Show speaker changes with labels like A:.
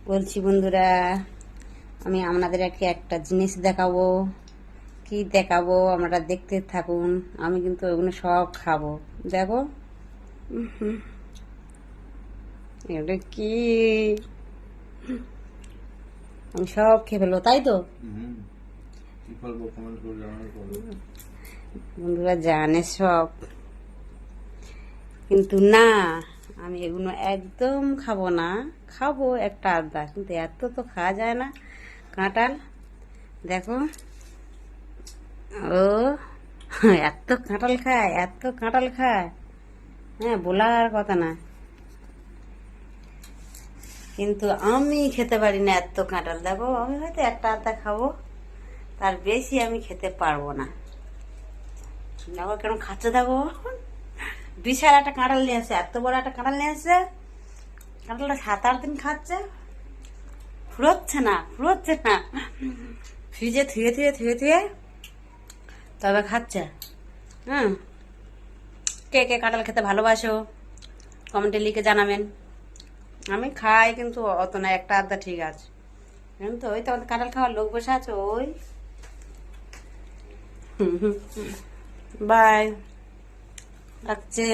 A: বলছি বন্ধুরা, আমি আপনাদের একটা জিনিস দেখাবো। কি দেখাবো আপনারা দেখতে থাকুন। আমি কিন্তু ওগুলো সব খাবো। দেখো, এটা কি আমি সব খেয়ে ফেলবো, তাই তো? বন্ধুরা জানে সব, কিন্তু না, আমি এগুলো একদম খাবো না। খাবো একটা আধা, কিন্তু এত তো খাওয়া যায় না। কাঁঠাল দেখো, ও এত কাঁঠাল খায়, এত কাঁঠাল খায়, হ্যাঁ বলার কথা না। কিন্তু আমি খেতে পারি না এত কাঁঠাল। দেখো, আমি হয়তো একটা আধা খাবো, তার বেশি আমি খেতে পারবো না। দেখো কেমন খাচ্ছে, দেখো বিশাল একটা কাঁঠাল নিয়ে আসছে, এত বড় একটা কাঁঠাল নিয়ে আসছে। কাঁঠালটা 7-8 দিন খাচ্ছে, ফুরোচ্ছে না। ফ্রিজে থুয়ে থুয়ে থুয়ে থুয়ে তবে খাচ্ছে। হুম, কে কে কাঁঠাল খেতে ভালোবাসো কমেন্টে লিখে জানাবেন। আমি খাই, কিন্তু অত না, একটা আধা ঠিক আছে। কিন্তু ওই তো আমাদের কাঁঠাল খাওয়ার লোক বসে আছে, ওই। বাই, রাখছে।